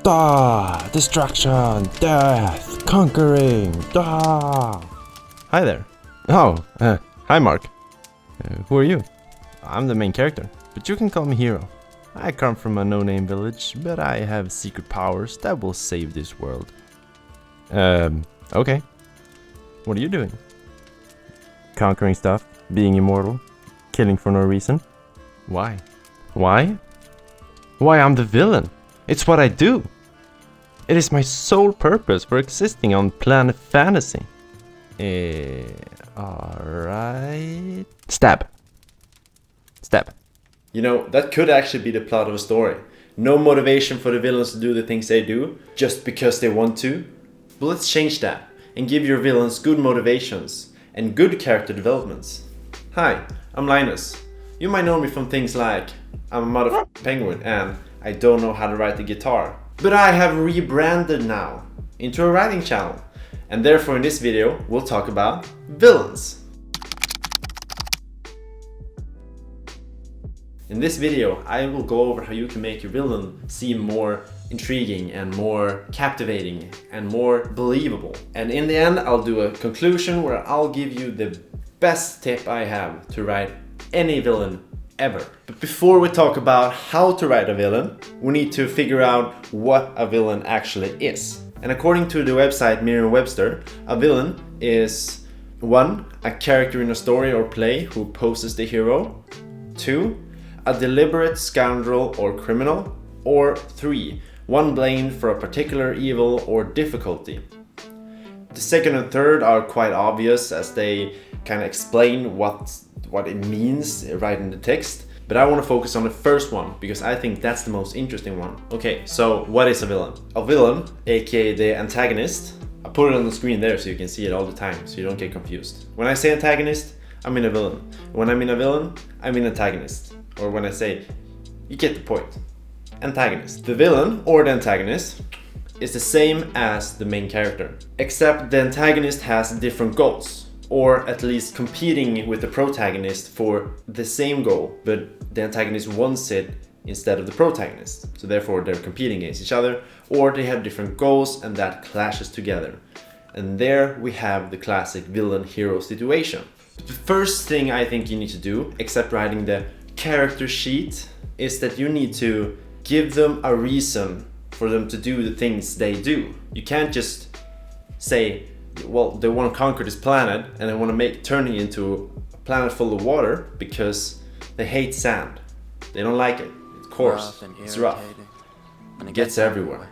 Destruction, death, conquering, Hi there. Oh, hi Mark. Who are you? I'm the main character, but you can call me Hero. I come from a no-name village, but I have secret powers that will save this world. Okay. What are you doing? Conquering stuff, being immortal, killing for no reason. Why? Why? Why, I'm the villain. It's what I do. It is my sole purpose for existing on planet fantasy. Alright. Stab. You know, that could actually be the plot of a story. No motivation for the villains to do the things they do, just because they want to. But let's change that, and give your villains good motivations, and good character developments. Hi, I'm Linus. You might know me from things like, I'm a motherfucking penguin, and I don't know how to write the guitar. But I have rebranded now, into a writing channel. And therefore in this video, we'll talk about villains. In this video, I will go over how you can make your villain seem more intriguing and more captivating and more believable. And in the end, I'll do a conclusion where I'll give you the best tip I have to write any villain ever. But before we talk about how to write a villain, we need to figure out what a villain actually is. And according to the website Merriam-Webster, a villain is 1. A character in a story or play who poses the hero. 2. A deliberate scoundrel or criminal. Or 3. One blamed for a particular evil or difficulty. The second and third are quite obvious as they kind of explain what it means right in the text. But I want to focus on the first one because I think that's the most interesting one. Okay, so what is a villain? A villain, aka the antagonist. I put it on the screen there so you can see it all the time so you don't get confused. When I say antagonist, I mean a villain. When I mean a villain, I mean antagonist. Or when I say, you get the point. Antagonist. The villain or the antagonist is the same as the main character, except the antagonist has different goals, or at least competing with the protagonist for the same goal, but the antagonist wants it instead of the protagonist. So therefore they're competing against each other, or they have different goals and that clashes together. And there we have the classic villain-hero situation. But the first thing I think you need to do, except writing the character sheet, is that you need to give them a reason for them to do the things they do. You can't just say, well, they want to conquer this planet and they want to turn it into a planet full of water because they hate sand. They don't like it. It's coarse, it's rough, and it gets everywhere.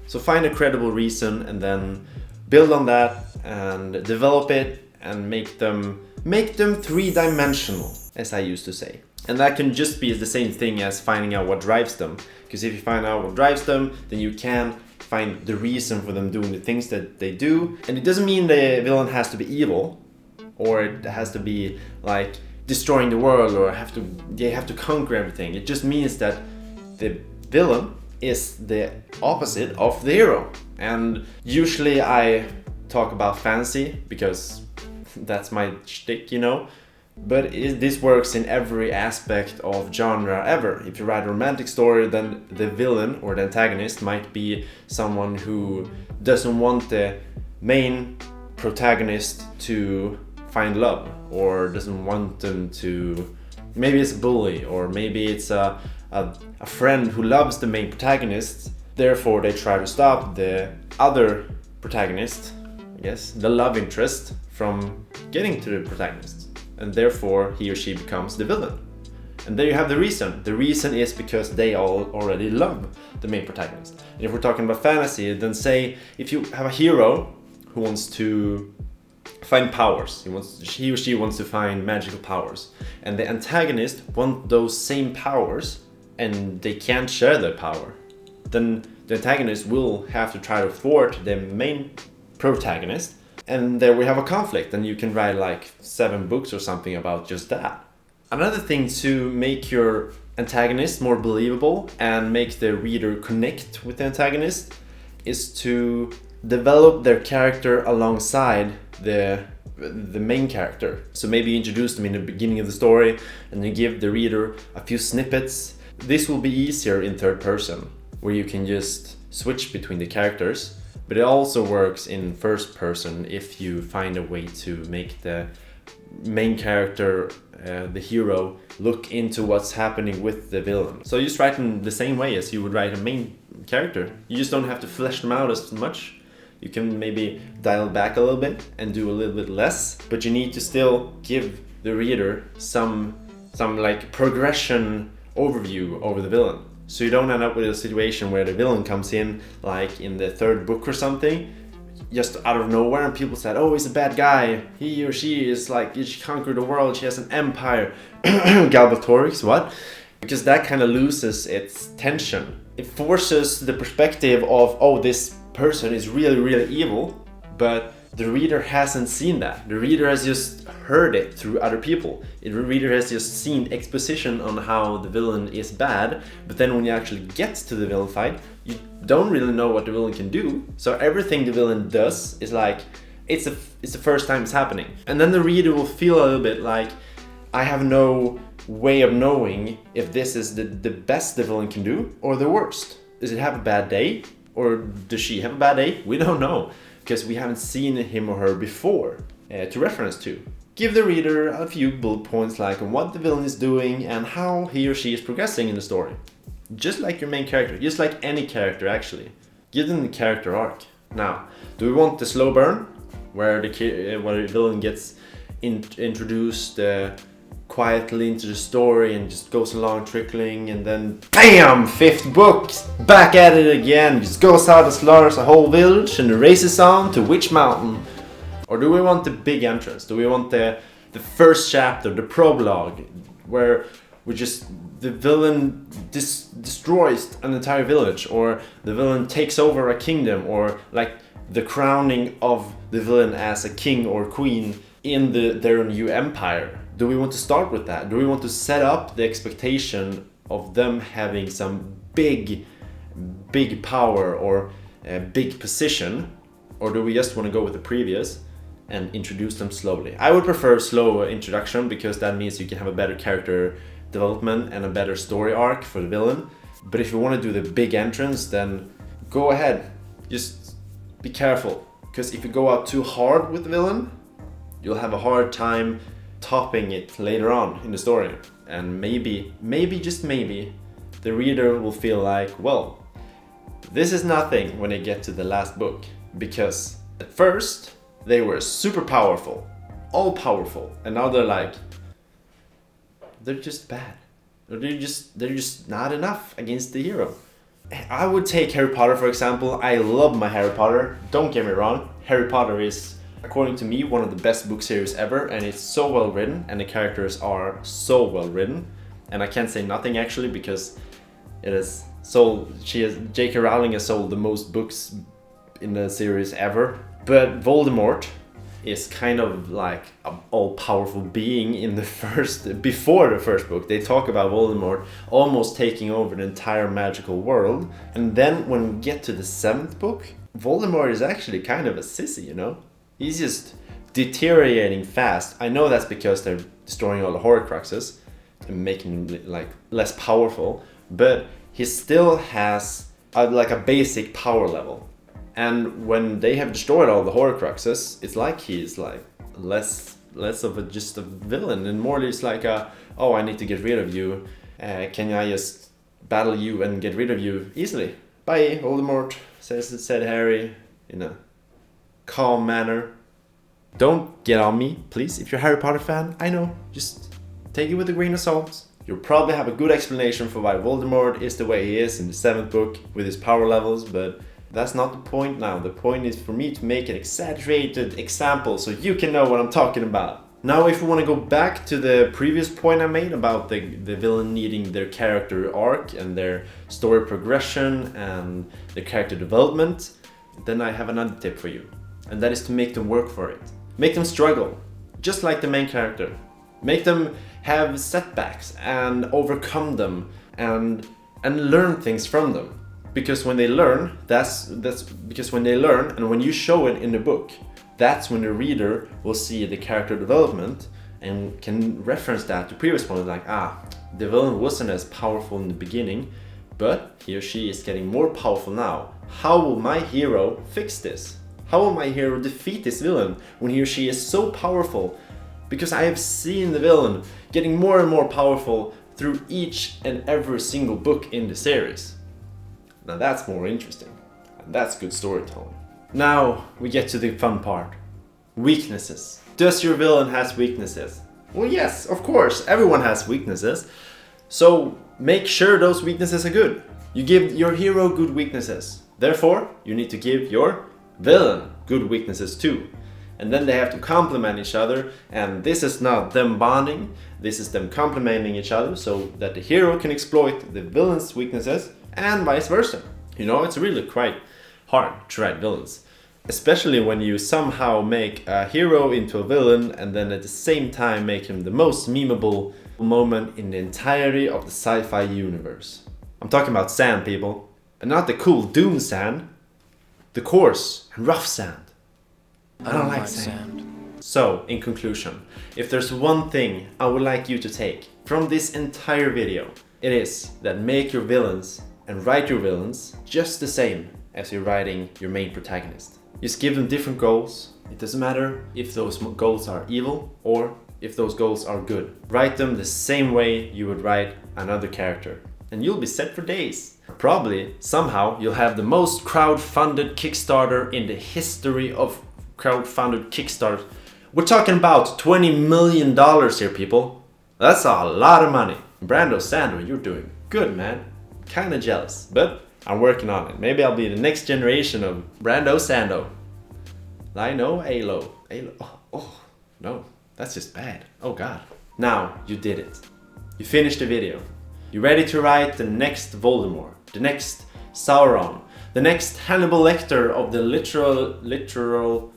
So find a credible reason and then build on that and develop it and make them three-dimensional, as I used to say. And that can just be the same thing as finding out what drives them. Because if you find out what drives them, then you can find the reason for them doing the things that they do. And it doesn't mean the villain has to be evil, or it has to be like destroying the world, or they have to conquer everything. It just means that the villain is the opposite of the hero. And usually I talk about fantasy because that's my shtick, you know. But this works in every aspect of genre ever. If you write a romantic story, then the villain or the antagonist might be someone who doesn't want the main protagonist to find love, or doesn't want them to... Maybe it's a bully, or maybe it's a friend who loves the main protagonist. Therefore, they try to stop the other protagonist, I guess, the love interest, from getting to the protagonist. And therefore he or she becomes the villain. And there you have the reason. The reason is because they all already love the main protagonist. And if we're talking about fantasy, then say if you have a hero who wants to find powers, he or she wants to find magical powers, and the antagonist wants those same powers and they can't share their power, then the antagonist will have to try to thwart the main protagonist. And there we have a conflict, and you can write like 7 books or something about just that. Another thing to make your antagonist more believable and make the reader connect with the antagonist is to develop their character alongside the main character. So maybe you introduce them in the beginning of the story and you give the reader a few snippets This will be easier in third person, where you can just switch between the characters, but it also works in first person if you find a way to make the main character, the hero, look into what's happening with the villain. So you just write in the same way as you would write a main character. You just don't have to flesh them out as much. You can maybe dial back a little bit and do a little bit less, but you need to still give the reader some like progression overview over the villain. So you don't end up with a situation where the villain comes in like in the third book or something, just out of nowhere, and people said, oh, he's a bad guy, he or she is like, she conquered the world, she has an empire. Galbatorix, what? Because that kind of loses its tension. It forces the perspective of, oh, this person is really, really evil, but the reader hasn't seen that. The reader has just heard it through other people. The reader has just seen exposition on how the villain is bad, but then when you actually get to the villain fight, you don't really know what the villain can do. So everything the villain does is like, it's the first time it's happening. And then the reader will feel a little bit like, I have no way of knowing if this is the best the villain can do or the worst. Does it have a bad day? Or does she have a bad day? We don't know, because we haven't seen him or her before to reference to. Give the reader a few bullet points like on what the villain is doing and how he or she is progressing in the story. Just like your main character, just like any character actually. Give them the character arc. Now, do we want the slow burn, where the villain gets introduced quietly into the story and just goes along trickling, and then BAM! 5th book, back at it again, just goes out and slaughters a whole village and races on to Witch Mountain? Or do we want the big entrance? Do we want the first chapter, the prologue, where the villain destroys an entire village, or the villain takes over a kingdom, or like the crowning of the villain as a king or queen in their new empire? Do we want to start with that? Do we want to set up the expectation of them having some big power or a big position? Or do we just want to go with the previous and introduce them slowly? I would prefer slow introduction, because that means you can have a better character development and a better story arc for the villain. But if you want to do the big entrance, then go ahead. Just be careful, because if you go out too hard with the villain, you'll have a hard time topping it later on in the story. And maybe, just maybe, the reader will feel like, well, this is nothing when they get to the last book, because at first they were super powerful, all powerful, and now they're like, they're just bad, or they're just not enough against the hero. I would take Harry Potter for example. I love my Harry Potter, don't get me wrong. Harry Potter is, according to me, one of the best book series ever, and it's so well written and the characters are so well written. And I can't say nothing actually, because it is J.K. Rowling has sold the most books in the series ever. But Voldemort is kind of like an all-powerful being in before the first book. They talk about Voldemort almost taking over the entire magical world. And then when we get to the 7th book, Voldemort is actually kind of a sissy, you know? He's just deteriorating fast. I know that's because they're destroying all the Horcruxes and making him like less powerful, but he still has a basic power level. And when they have destroyed all the Horcruxes, it's like he's like less of just a villain and more just like oh, I need to get rid of you. Can I just battle you and get rid of you easily? Bye, Voldemort, said Harry in a calm manner. Don't get on me, please. If you're a Harry Potter fan, I know, just take it with a grain of salt. You'll probably have a good explanation for why Voldemort is the way he is in the 7th book with his power levels, but that's not the point now. The point is for me to make an exaggerated example so you can know what I'm talking about. Now, if we want to go back to the previous point I made about the villain needing their character arc and their story progression and their character development, then I have another tip for you. And that is to make them work for it. Make them struggle, just like the main character. Make them have setbacks and overcome them and learn things from them. Because when they learn, and when you show it in the book, that's when the reader will see the character development and can reference that to previous points like, The villain wasn't as powerful in the beginning, but he or she is getting more powerful now. How will my hero fix this? How will my hero defeat this villain when he or she is so powerful? Because I have seen the villain getting more and more powerful through each and every single book in the series. Now that's more interesting, and that's good storytelling. Now we get to the fun part. Weaknesses. Does your villain has weaknesses? Well, yes, of course, everyone has weaknesses. So make sure those weaknesses are good. You give your hero good weaknesses. Therefore, you need to give your villain good weaknesses too. And then they have to complement each other, and this is not them bonding, this is them complementing each other so that the hero can exploit the villain's weaknesses and vice versa. You know, it's really quite hard to write villains. Especially when you somehow make a hero into a villain and then at the same time make him the most memeable moment in the entirety of the sci-fi universe. I'm talking about sand, people. And not the cool Doom sand. The coarse and rough sand. I don't like sand. So, in conclusion, if there's one thing I would like you to take from this entire video, it is that make your villains and write your villains just the same as you're writing your main protagonist. Just give them different goals. It doesn't matter if those goals are evil or if those goals are good. Write them the same way you would write another character, and you'll be set for days. Probably, somehow, you'll have the most crowd-funded Kickstarter in the history of crowd-funded Kickstarters. We're talking about $20 million here, people. That's a lot of money. Brando Sandro, you're doing good, man. Kinda jealous, but I'm working on it. Maybe I'll be the next generation of Brando Sando. I know Alo. Oh, no, that's just bad. Oh God. Now you did it. You finished the video. You're ready to write the next Voldemort, the next Sauron, the next Hannibal Lecter of the literal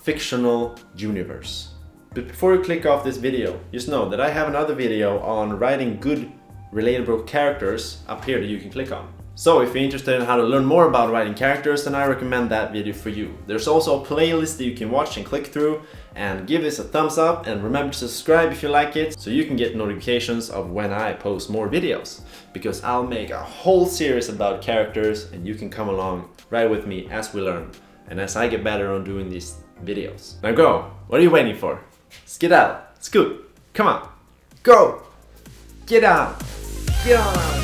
fictional universe. But before you click off this video, just know that I have another video on writing good, relatable characters up here that you can click on. So if you're interested in how to learn more about writing characters, then I recommend that video for you. There's also a playlist that you can watch and click through, and give this a thumbs up, and remember to subscribe if you like it, so you can get notifications of when I post more videos. Because I'll make a whole series about characters, and you can come along right with me as we learn, and as I get better on doing these videos. Now go! What are you waiting for? Skedaddle! Scoot! Come on! Go! Get out! Get on!